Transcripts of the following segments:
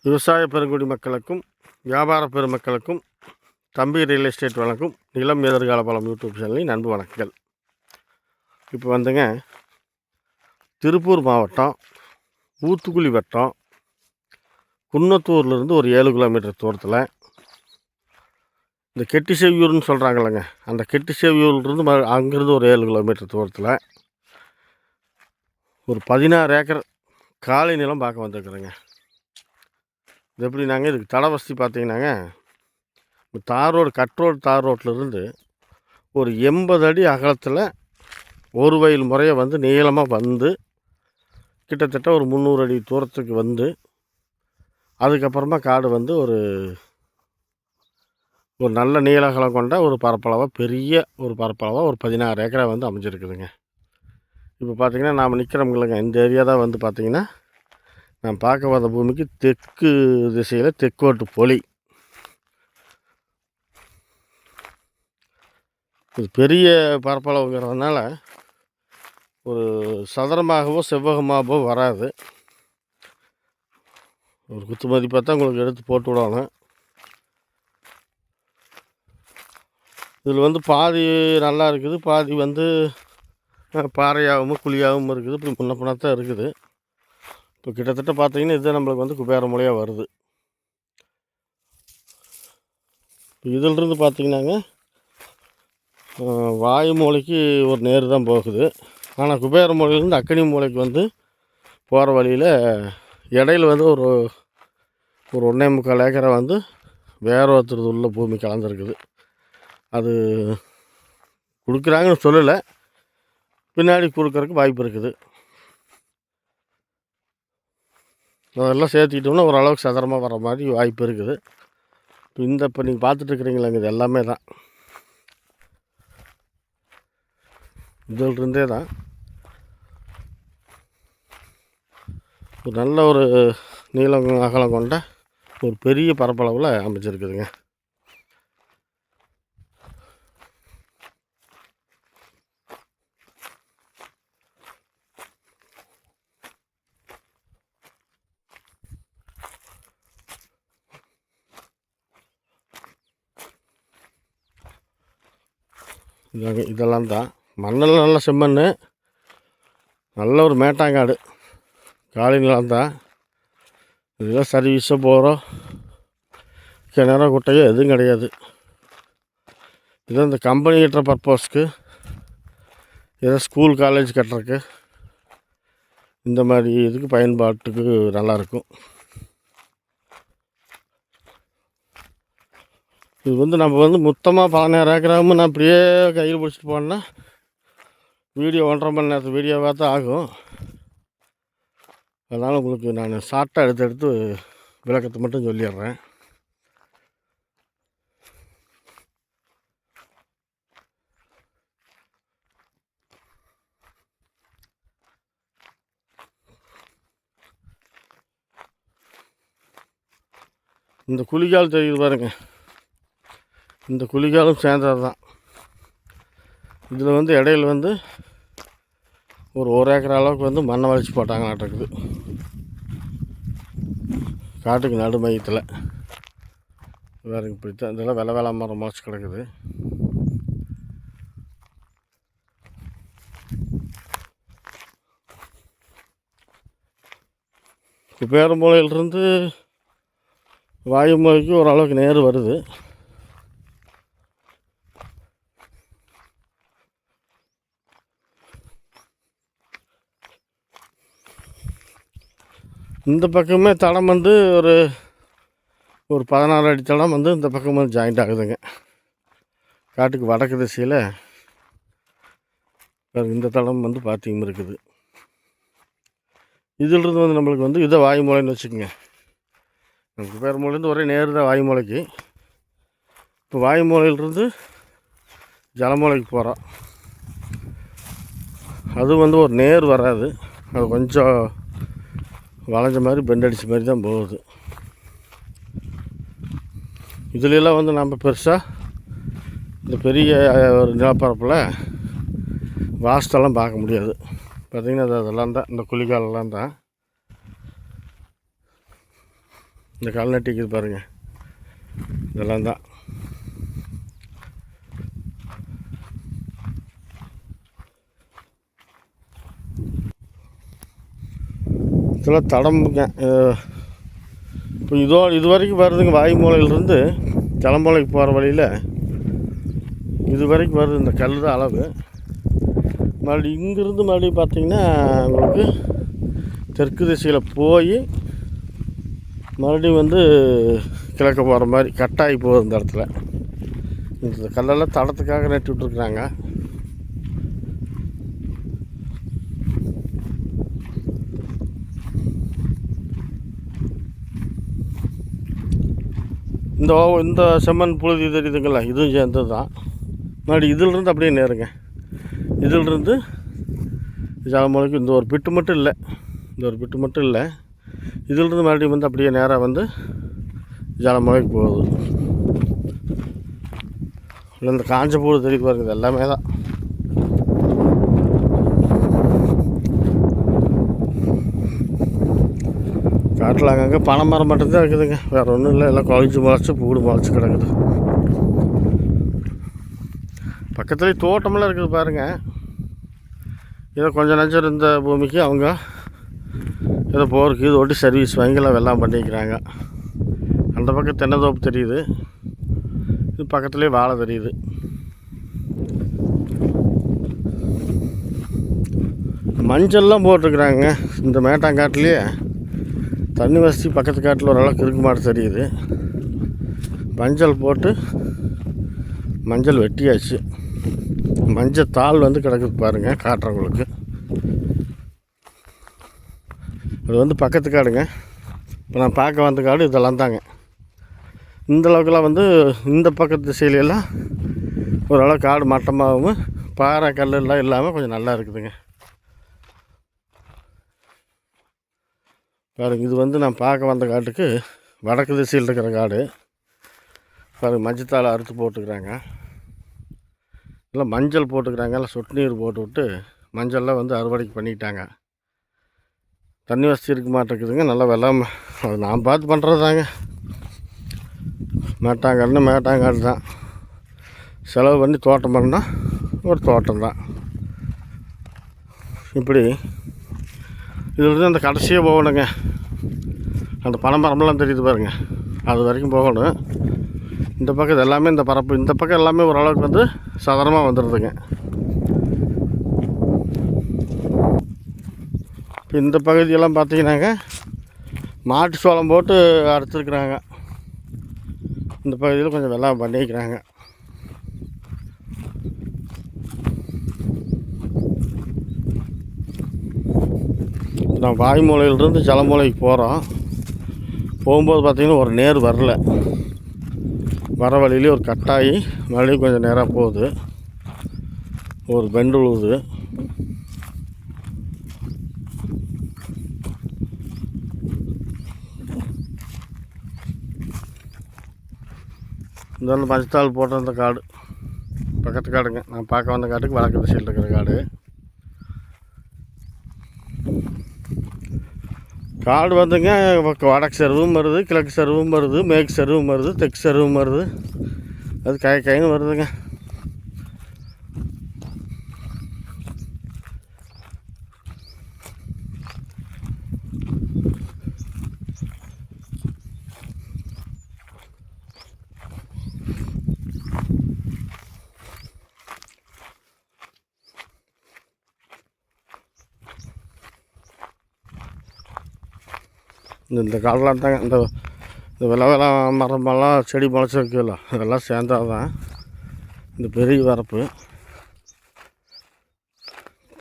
விவசாய பெருங்குடி மக்களுக்கும் வியாபார பெருமக்களுக்கும் தம்பி ரியல் எஸ்டேட் வழங்கும் நிலம் எதிர்கால பலம் யூடியூப் சேனலின் அன்பு வணக்கங்கள். இப்போ வந்துங்க திருப்பூர் மாவட்டம் ஊத்துக்குளி வட்டம் குன்னத்தூர்லேருந்து ஒரு 7 கிலோமீட்டர் தூரத்தில் இந்த கெட்டிசெவியூர்னு சொல்கிறாங்களேங்க, அந்த கெட்டிசெவியூர்லேருந்து அங்கேருந்து ஒரு 7 கிலோமீட்டர் தூரத்தில் ஒரு 16 ஏக்கர் காலி நிலம் பார்க்க வந்துருக்குறேங்க. இது எப்படின்னாங்க, இதுக்கு தடை வசதி பார்த்தீங்கன்னாங்க, தார் ரோட்லேருந்து ஒரு 80 அடி அகலத்தில் ஒரு வயல் முறையை வந்து நீளமாக வந்து கிட்டத்தட்ட ஒரு 300 அடி தூரத்துக்கு வந்து அதுக்கப்புறமா காடு வந்து ஒரு நல்ல நீளகலம் கொண்ட ஒரு பரப்பளவாக பெரிய ஒரு பரப்பளவாக ஒரு 16 ஏக்கரை வந்து அமைஞ்சிருக்குதுங்க. இப்போ பார்த்திங்கன்னா நாம் நிற்கிறோம்லங்க, இந்த ஏரியா தான் வந்து பார்த்திங்கன்னா நான் பார்க்க வந்த பூமிக்கு தெற்கு திசையில் தெற்கோட்டு பொலி. இது பெரிய பரப்பளவுங்கிறதுனால ஒரு சதுரமாகவோ செவ்வகமாகவோ வராது. ஒரு குத்து மதிப்பாக தான் உங்களுக்கு எடுத்து போட்டு விடணும். இதில் வந்து பாதி நல்லா இருக்குது, பாதி வந்து பாறையாகவும் குழியாகவும் இருக்குது. இப்படி முன்ன பின்னா தான் இருக்குது. இப்போ கிட்டத்தட்ட பார்த்தீங்கன்னா இது நம்மளுக்கு வந்து குபேர மூலையாக வருது. இதிலிருந்து பார்த்திங்கன்னாங்க வாயு மூலைக்கு ஒரு நேர் தான் போகுது. ஆனால் குபேர மூலையிலேருந்து அக்கனி மூலைக்கு வந்து போகிற வழியில் இடையில வந்து ஒரு 1.25 ஏக்கரை வந்து வேற ஒருத்தர் உள்ள பூமி கலந்துருக்குது. அது கொடுக்குறாங்கன்னு சொல்லலை, பின்னாடி கொடுக்குறதுக்கு வாய்ப்பு இருக்குது. அதெல்லாம் சேர்த்துக்கிட்டோம்னா ஓரளவுக்கு சதுரமாக வர மாதிரி வாய்ப்பு இருக்குது. இப்போ நீங்கள் பார்த்துட்ருக்குறீங்களாங்க, இது எல்லாமே தான் இதிலிருந்தே தான் ஒரு நல்ல ஒரு நீளம் அகலம் கொண்ட ஒரு பெரிய பரப்பளவில் அமைச்சிருக்குதுங்க. இதெல்லாம் தான் மண்ணெல்லாம் நல்ல செம்மண், நல்ல ஒரு மேட்டாங்காடு காலி நிலம் தான். இதெல்லாம் சர்வீஸோ போகிறோம் கிணறோ குட்டையோ எதுவும் கிடையாது. இது இந்த கம்பெனி கட்டுற பர்பஸ்க்கு, ஏதோ ஸ்கூல் காலேஜ் கட்டுறதுக்கு, இந்த மாதிரி இதுக்கு பயன்பாட்டுக்கு நல்லாயிருக்கும். இது வந்து நம்ம வந்து மொத்தமாக 17 ஏக்கராகவும் நான் அப்படியே கையில் பிடிச்சிட்டு போனேன்னா வீடியோ 1.5 மணி நேரத்து வீடியோவாக தான் ஆகும். அதனால் உங்களுக்கு நான் ஷார்ட்டாக எடுத்து விளக்கத்தை மட்டும் சொல்லிடுறேன். இந்த குளிகால் தெரியுது பாருங்க, இந்த குளிகாலும் சேர்ந்தது தான். இதில் வந்து இடையில வந்து ஒரு 1 ஏக்கர் அளவுக்கு வந்து மண்ணை வளைச்சி போட்டாங்க நாட்டுக்குது. காட்டுக்கு நடு மையத்தில் வேறு இப்படித்தான் இதெல்லாம் வெள்ளை மரம் முளைச்சி கிடக்குது. குபேர மூலையிலிருந்து வாயு மூலைக்கு ஓரளவுக்கு நேர் வருது. இந்த பக்கமே தடம் வந்து ஒரு 16 அடி தடம் வந்து இந்த பக்கம் வந்து ஜாயிண்ட் ஆகுதுங்க. காட்டுக்கு வடக்கு திசையில் இந்த தடம் வந்து பார்த்திங்க இருக்குது. இதிலிருந்து வந்து நம்மளுக்கு வந்து இதை வாயு மூலைன்னு வச்சுக்கோங்க. நமக்கு பேர் மூலையிலேருந்து ஒரே நேர் தான் வாயு மூலைக்கு. இப்போ வாயு மூலையிலிருந்து ஜலமூலைக்கு போகிறோம். அது வந்து ஒரு நேர் வராது, அது கொஞ்சம் வளைஞ்ச மாதிரி பெண்டடிச்ச மாதிரி தான் போகுது. இதுலெல்லாம் வந்து நம்ம பெருசாக இந்த பெரிய ஒரு நிலப்பரப்பில் வாஸ்தெல்லாம் பார்க்க முடியாது. பார்த்திங்கன்னா அதெல்லாம் தான் இந்த குளிகாலெல்லாம் தான். இந்த கல் நட்டிக்குது பாருங்கள், இதெல்லாம் தான். இதெல்லாம் தடம்புங்க. இப்போ இது வரைக்கும் வருதுங்க, வாய்மூலையிலிருந்து தலைமூலைக்கு போகிற வழியில் இது வரைக்கும் வருது. இந்த கல் தான் அளவு. மறுபடியும் இங்கேருந்து மறுபடியும் பார்த்திங்கன்னா உங்களுக்கு தெற்கு திசையில் போய் மறுபடியும் வந்து கிழக்க போகிற மாதிரி கட்டாகி போகுது. இந்த இடத்துல இந்த கல்லெல்லாம் தடத்துக்காக நட்டு விட்ருக்குறாங்க. இந்த செம்மண் புழுதி தெரியுதுங்களா, இதுவும் சேர்ந்தது தான். மறுபடியும் இதிலிருந்து அப்படியே நேருங்க. இதிலிருந்து ஜலமலைக்கு இந்த ஒரு பிட்டு மட்டும் இல்லை, இதிலிருந்து மறுபடியும் வந்து அப்படியே நேராக வந்து ஜலமலைக்கு போகுது. இல்லை இந்த காஞ்ச பூடு தெரியுது பாருங்க, இது எல்லாமே தான். காட்டில் அங்கங்கே பனை மரம் மட்டும்தான் இருக்குதுங்க, வேறு ஒன்றும் இல்லை. எல்லாம் குழஞ்சி முளைச்சி பூடு முளைச்சி கிடக்குது. பக்கத்துலேயே தோட்டமெல்லாம் இருக்குது பாருங்கள். ஏதோ கொஞ்சம் நஞ்சம் இருந்த பூமிக்கு அவங்க ஏதோ போருக்கு இது ஓட்டி சர்வீஸ் வாங்கிலாம் வெள்ளாம் பண்ணிக்கிறாங்க. அந்த பக்கம் தென்னந்தோப்பு தெரியுது, இது பக்கத்துலேயே வாழை தெரியுது. மஞ்சள்லாம் போட்டிருக்குறாங்க. இந்த மேட்டாங்காட்டிலேயே தண்ணி வசதி பக்கத்து காட்டில் ஓரளவுக்கு இருக்கு மாட்டு தெரியுது. மஞ்சள் போட்டு மஞ்சள் வெட்டியாச்சு. மஞ்சள் தாள் வந்து கிடக்குது பாருங்கள் காட்டுறவங்களுக்கு. இது வந்து பக்கத்து காடுங்க. இப்போ நான் பார்க்க வந்த காடு இதெல்லாம் தாங்க. இந்த அளவுக்குலாம் வந்து இந்த பக்கத்து திசையிலெல்லாம் ஓரளவு காடு மட்டமாகவும் பாறை கல்லெல்லாம் இல்லாமல் கொஞ்சம் நல்லா இருக்குதுங்க. பாருங்க, இது வந்து நான் பார்க்க வந்த காட்டுக்கு வடக்கு திசையில் இருக்கிற காடு. பாருங்க, மஞ்சத்தால் அறுத்து போட்டுக்கிறாங்க. எல்லாம் மஞ்சள் போட்டுக்கிறாங்க. எல்லாம் சொட்டு நீர் போட்டு விட்டு மஞ்சள்லாம் வந்து அறுவடைக்கு பண்ணிக்கிட்டாங்க. தண்ணி வசதி இருக்க மாட்டேங்குதுங்க. நல்லா வெள்ளாம அது நான் பார்த்து பண்ணுறது தாங்க. மேட்டாங்காடு தான். செலவு பண்ணி தோட்டம் பண்ணால் ஒரு தோட்டம் தான். இப்படி இதில் அந்த கடைசியாக போகணுங்க. அந்த பனை மரம்லாம் தெரியுது பாருங்க, அது வரைக்கும் போகணும். இந்த பக்கம் இது எல்லாமே இந்த பரப்பு, இந்த பக்கம் எல்லாமே ஓரளவுக்கு வந்து சாதாரணமாக வந்துடுதுங்க. இப்போ இந்த பகுதியெல்லாம் பார்த்தீங்கன்னாங்க மாட்டு சோளம் போட்டு அறுத்துருக்குறாங்க. இந்த பகுதியில் கொஞ்சம் வெள்ளாமை பண்ணிக்கிறாங்க. நான் வாய்மூலையிலிருந்து ஜலமூலைக்கு போகும்போது பார்த்திங்கன்னா ஒரு நேர் வரல. வர வழியிலே ஒரு கட்டாயி மறுபடியும் கொஞ்சம் நேராக போகுது, ஒரு பெண்டு உழுவுது. இந்த வந்து மஞ்சத்தாள் போட்ட அந்த காடு பக்கத்து காடுங்க. நான் பார்க்க வந்த காட்டுக்கு வடக்கு திசையில் இருக்கிற காடு வந்துங்க. வடக்கு சருவும் வருது, கிழக்கு சருவும் வருது, மேற்கு சருவும் வருது, தெற்கு சருவும் வருது. அது கைன்னு வருதுங்க. இந்த காலெலாம் தாங்க இந்த வெள்ளை மரமெல்லாம் செடி முளைச்சி வைக்கல, அதெல்லாம் சேர்ந்தால் தான் இந்த பெரிய வரப்பு.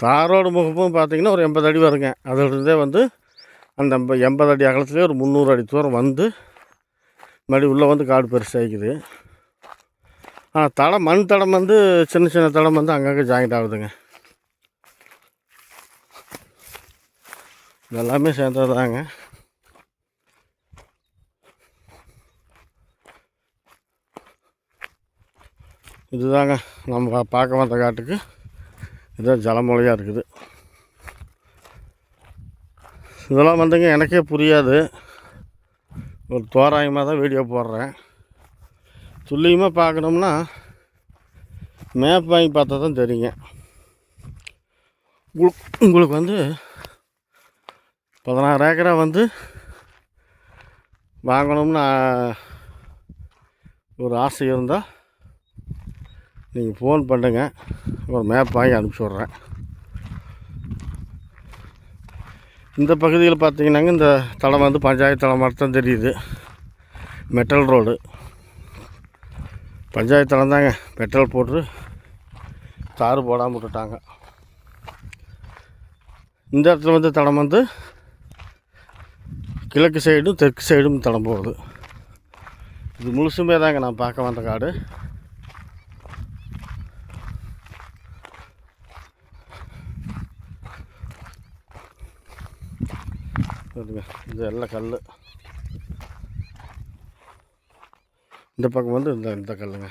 தாரோடு முகப்பும் பார்த்திங்கன்னா ஒரு 80 அடி வருங்க. அதிலிருந்தே வந்து அந்த 80 அடி அகலத்துலேயே ஒரு 300 அடி தூரம் வந்து மறுபடி உள்ளே வந்து காடு பெருசாகிக்குது. ஆனால் மண் தடம் வந்து சின்ன தடம் வந்து அங்கங்கே ஜாயிண்ட் ஆகுதுங்க. இதெல்லாமே சேர்ந்தது தாங்க. இதுதாங்க நம்ம பார்க்க வந்த காட்டுக்கு இதுதான் ஜலமூலையாக இருக்குது. இதெல்லாம் வந்துங்க எனக்கே புரியாது. ஒரு தோராயமாக தான் வீடியோ போடுறேன். துல்லியமாக பார்க்கணும்னா மேப் வாங்கி பார்த்தா தான் தெரியுங்க. உங்களுக்கு வந்து 16 ஏக்கரா வந்து வாங்கணும்னு ஒரு ஆசை இருந்தால் நீங்கள் ஃபோன் பண்ணுங்க, ஒரு மேப் வாங்கி அனுப்பிச்சி விட்றேன். இந்த பகுதியில் பார்த்தீங்கன்னாங்க இந்த தடம் வந்து பஞ்சாயத்து தடம் மாதிரி தான் தெரியுது. மெட்டல் ரோடு பஞ்சாயத்து தடம் தாங்க. மெட்டல் போட்டு தாறு போடாமல் விட்டுட்டாங்க. இந்த இடத்துல வந்து தடம் வந்து கிழக்கு சைடும் தெற்கு சைடும் தடம் போகுது. இது முழுசுமே தாங்க நான் பார்க்க வந்த காடு. இது எல்லாம் கல். இந்த பக்கம் வந்து இந்த கல்லுங்க.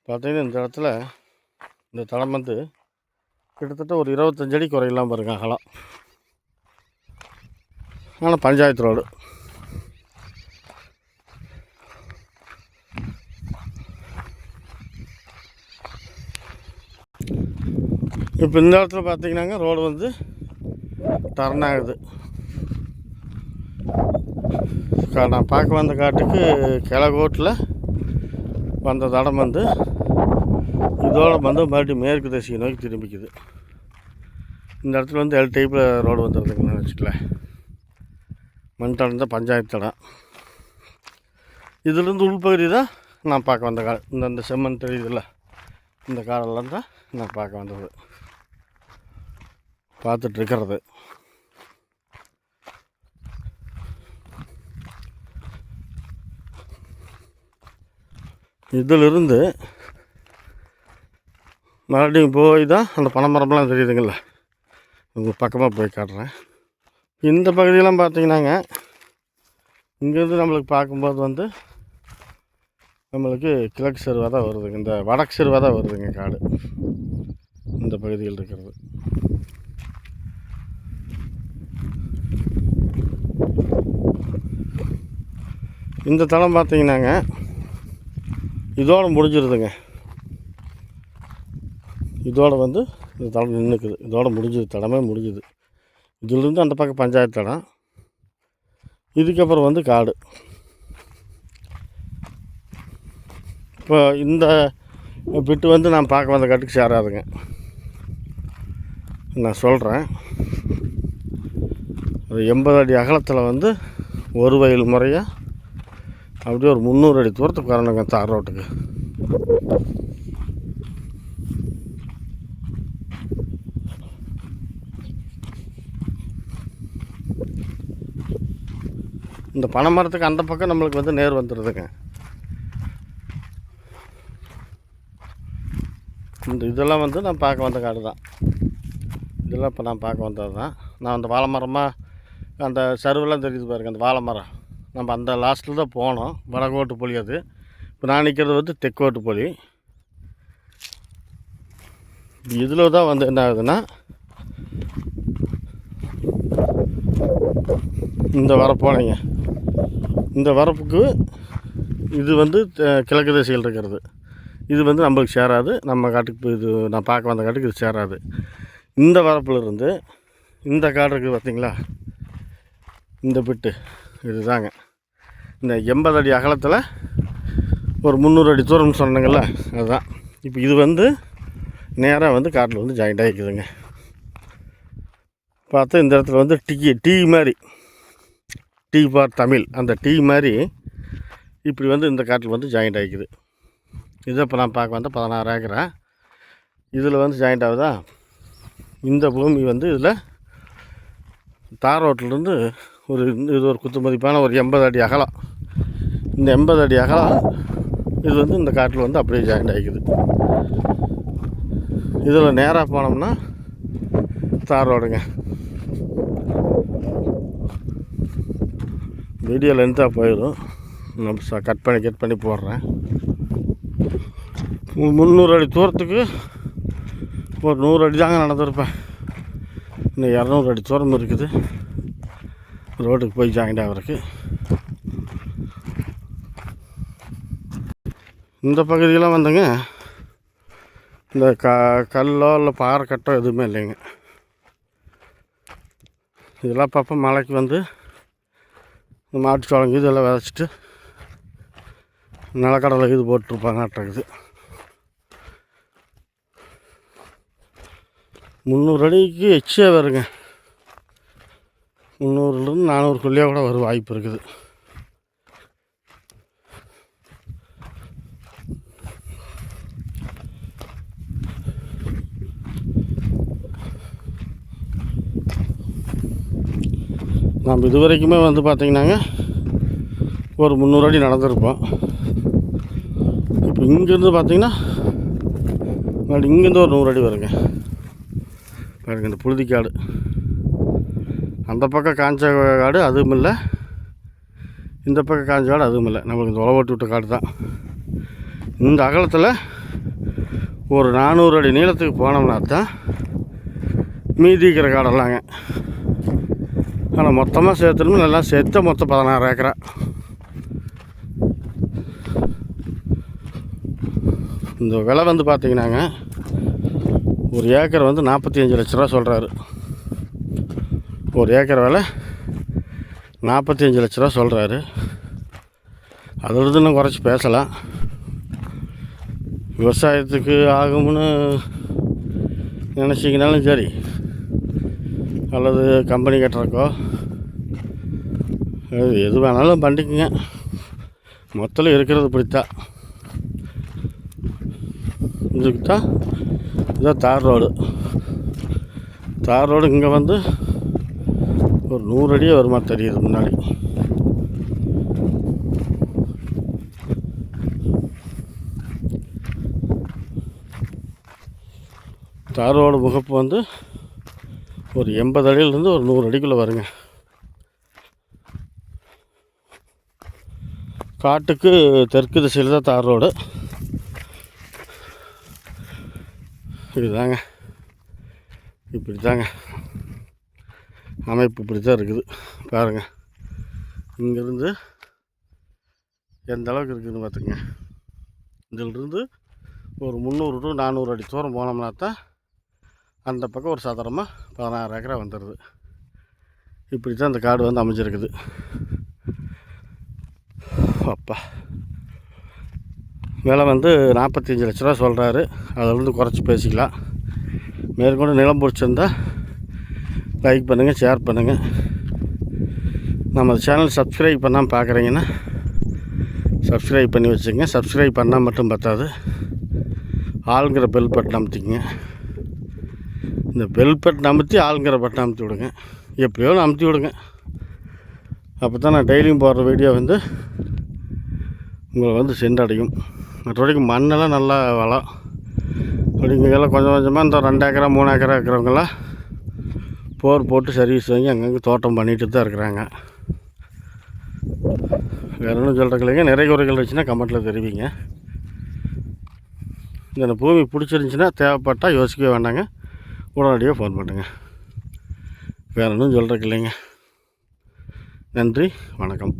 பார்த்தீங்கன்னா இந்த இடத்துல இந்த தடம் வந்து கிட்டத்தட்ட ஒரு 25 அடி குறையெல்லாம் பாருங்க அகலம். ஆனால் பஞ்சாயத்து ரோடு. இப்போ இந்த இடத்துல பார்த்தீங்கன்னாங்க ரோடு வந்து டர்ன் ஆகுது. நான் பார்க்க வந்த காட்டுக்கு கிழக்கோட்டில் வந்த தடம் வந்து இதோட வந்து மறுபடியும் மேற்கு திசையை நோக்கி திரும்பிக்குது. இந்த இடத்துல வந்து எல் டைப்பில் ரோடு வந்துடுதுங்கன்னு வச்சுக்கலேன். மண் தடம் தான் பஞ்சாயத்து தடம். இதுலேருந்து உள்பகுதி தான் நான் பார்க்க வந்த காடு. இந்த செம்மண் தெரியுதுல்ல, இந்த காடெல்லாம் தான் நான் பார்க்க வந்தது, பார்த்துட்ருக்கிறது. இதிலிருந்து மறுபடியும் போய் தான் அந்த பனைமரம்லாம் தெரியுதுங்கள, உங்களுக்கு பக்கமாக போய் காட்டுறேன். இந்த பகுதியெல்லாம் பார்த்தீங்கன்னாங்க இங்கேருந்து நம்மளுக்கு பார்க்கும்போது வந்து நம்மளுக்கு கிழக்கு செருவாக தான் வருதுங்க, இந்த வடக்கு செருவாக தான் வருதுங்க காடு இந்த பகுதியில் இருக்கிறது. இந்த தளம் பார்த்தீங்கன்னாங்க இதோடு முடிஞ்சிருதுங்க. இதோடு வந்து இந்த தடம் நின்றுக்குது. இதோடு முடிஞ்சுது, தடமே முடிஞ்சுது. இதிலிருந்து அந்த பக்கம் பஞ்சாயத்து தடம், இதுக்கப்புறம் வந்து காடு. இப்போ இந்த பிட்டு வந்து நான் பார்க்க வந்த காட்டுக்கு சேராதுங்க, நான் சொல்கிறேன். ஒரு 80 அடி அகலத்தில் வந்து ஒரு வயல் முறையாக அப்படியே ஒரு 300 அடி தூரத்துக்கு வரணுங்க தார் ரோட்டுக்கு. இந்த பனை மரத்துக்கு அந்த பக்கம் நம்மளுக்கு வந்து நேர் வந்துடுதுங்க. இதெல்லாம் வந்து நான் பார்க்க வந்த காடு தான். இதெல்லாம் இப்போ நான் பார்க்க வந்தது தான். நான் அந்த வாழை மரமாக அந்த சருவெல்லாம் தெரியுது பாருங்கள், அந்த வாழை மரம் நம்ம அந்த லாஸ்ட்டில் தான் போனோம். வடகோட்டு பொலி அது. இப்போ நான் நிற்கிறது வந்து தெற்கோட்டு பொலி. இதில் தான் வந்து என்ன ஆகுதுன்னா இந்த வரப்போனீங்க, இந்த வரப்புக்கு இது வந்து கிழக்கு திசையில் இருக்கிறது. இது வந்து நம்மளுக்கு சேராது, நம்ம காட்டுக்கு இது நான் பார்க்க வந்த காட்டுக்கு இது சேராது. இந்த வரப்பில் இருந்து இந்த காடு இருக்குது பார்த்திங்களா, இந்த பிட்டு இது தாங்க. இந்த 80 அடி அகலத்தில் ஒரு 300 அடி தூரம்னு சொன்னாங்கல்ல, அதுதான். இப்போ இது வந்து நேராக வந்து காட்டில் வந்து ஜாயிண்ட் ஆகிக்குதுங்க. பார்த்தா இந்த இடத்துல வந்து டீ மாதிரி, டீ ஃபார் தமிழ், அந்த டீ மாதிரி இப்படி வந்து இந்த காட்டில் வந்து ஜாயிண்ட் ஆகிக்குது. இதை இப்போ நான் பார்க்க வந்தால் 16 ஏக்கரா இதில் வந்து ஜாயிண்ட் ஆகுதா. இந்த பூமி வந்து இதில் தார் ரோட்டிலேருந்து இது ஒரு குத்து மதிப்பான ஒரு 80 அடி அகலம். இந்த 80 அடி அகலம் இது வந்து இந்த காட்டில் வந்து அப்படியே ஜாயிண்ட் ஆகிக்குது. இதில் நேராக போனோம்னா தார் ரோடுங்க. வீடியோ லென்த்தாக போயிடும், நம்ம கட் பண்ணி போடுறேன். 300 அடி தூரத்துக்கு ஒரு 100 அடி தாங்க நடந்திருப்பேன். இன்னும் 200 அடி தூரம் இருக்குது ரோட்டுக்கு போய் ஜாயிண்ட் ஆகிறதுக்கு. இந்த பகுதியெல்லாம் வந்துங்க இந்த கல்லோ இல்லை பாறை கட்டோ எதுவுமே இல்லைங்க. இதெல்லாம் அப்பப்போ மழைக்கு வந்து இந்த மாட்டு சோளம் இதெல்லாம் விதைச்சிட்டு நிலக்கடலை இது போட்டுருப்பாங்க ஆட்டக்குது. 300 அடிக்கு எச்சியாக வருங்க. 300லேருந்து 400க்குள்ளேயே கூட வர வாய்ப்பு இருக்குது. நம்ம இது வரைக்குமே வந்து பார்த்திங்கன்னாங்க ஒரு 300 அடி நடந்திருப்போம். இப்போ இங்கேருந்து பார்த்திங்கன்னா இங்கேருந்து ஒரு 100 அடி வருங்க. பாருங்க, இந்த புழுதிக்காடு அந்த பக்கம் காஞ்ச காடு அதுவும் இல்லை, இந்த பக்கம் காஞ்ச காடு அதுவும் இல்லை. நம்மளுக்கு இந்த உழவோட்டு விட்ட காடு தான். இந்த அகலத்தில் ஒரு 400 அடி நீளத்துக்கு போனோம்னா தான் மீதிக்கிற காடெல்லாங்க. ஆனால் மொத்தமாக சேர்த்துணும் நல்லா சேர்த்து மொத்தம் 16 ஏக்கரா. இந்த விலை வந்து பார்த்திங்கன்னாங்க ஒரு ஏக்கர் வந்து 45 லட்ச ரூபா சொல்கிறாரு. ஒரு ஏக்கர் விலை 45 லட்ச ரூபா சொல்கிறாரு. அதிலிருந்து இன்னும் குறைச்சி பேசலாம். விவசாயத்துக்கு ஆகும்னு நினச்சிங்கனாலும் சரி, அல்லது கம்பெனி கட்டுறக்கோ எது வேணாலும் பண்ணிக்குங்க. மொத்தத்தில் இருக்கிறது பிடித்தான். இதுக்கு தான் இதான் தார் ரோடு. தார் ரோடு இங்கே வந்து ஒரு 100 அடியே வருமா தெரியுது முன்னாடி. தார் ரோடு முகப்பு வந்து ஒரு 80 அடியிலேருந்து ஒரு 100 அடிக்குள்ளே வருங்க. காட்டுக்கு தெற்கு திசையில் தான் தார் ரோடு. இதுதாங்க, இப்படி தாங்க அமைப்பு, இப்படி தான் இருக்குது. பாருங்கள், இங்கேருந்து எந்த அளவுக்கு இருக்குதுன்னு பார்த்துங்க. இதிலிருந்து ஒரு 300 to 400 அடி தூரம் போனோம்னா தான் அந்த பக்கம் ஒரு சாதாரணமாக 16 ஏக்கரா வந்துடுது. இப்படி தான் இந்த காடு வந்து அமைஞ்சிருக்குது. அப்பா, விலை வந்து 45 லட்ச ரூபா சொல்கிறாரு. அதிலிருந்து குறைச்சி பேசிக்கலாம். மேற்கொண்டு நிலம் பிடிச்சிருந்தா லைக் பண்ணுங்கள், ஷேர் பண்ணுங்கள். நம்ம சேனல் சப்ஸ்கிரைப் பண்ணாமல் பார்க்குறீங்கன்னா சப்ஸ்கிரைப் பண்ணி வச்சுக்கோங்க. சப்ஸ்கிரைப் பண்ணால் மட்டும் பத்தாது, ஆளுங்கிற பெல் பட்டன் அமுத்திக்கங்க. இந்த பெல் பட்டன் அமுத்தி ஆளுங்கிற பட்டன் அமுத்தி விடுங்க. எப்படியோ அமுத்தி விடுங்க. அப்போ தான் நான் டெய்லியும் போடுற வீடியோ வந்து உங்களை வந்து சென்றடையும். மற்றபடிக்கு மண்ணெல்லாம் நல்லா வளம். அப்படிங்கெல்லாம் கொஞ்சம் கொஞ்சமாக இந்த 2 ஏக்கரா 3 ஏக்கரா இருக்கிறவங்களாம் போர் போட்டு சர்வீஸ் வாங்கி அங்கங்கே தோட்டம் பண்ணிட்டு தான் இருக்கிறாங்க. வேறு ஒன்றும் சொல்கிறக்கு இல்லைங்க. நிறைய குறைகள் இருந்துச்சுன்னா கமெண்ட்டில் தெரிவிங்க. இந்த பூமி பிடிச்சிருந்துச்சின்னா தேவைப்பட்டால் யோசிக்கவே வேண்டாங்க, உடனடியாக ஃபோன் பண்ணுங்க. வேறு ஒன்றும் சொல்கிறக்கு இல்லைங்க. நன்றி, வணக்கம்.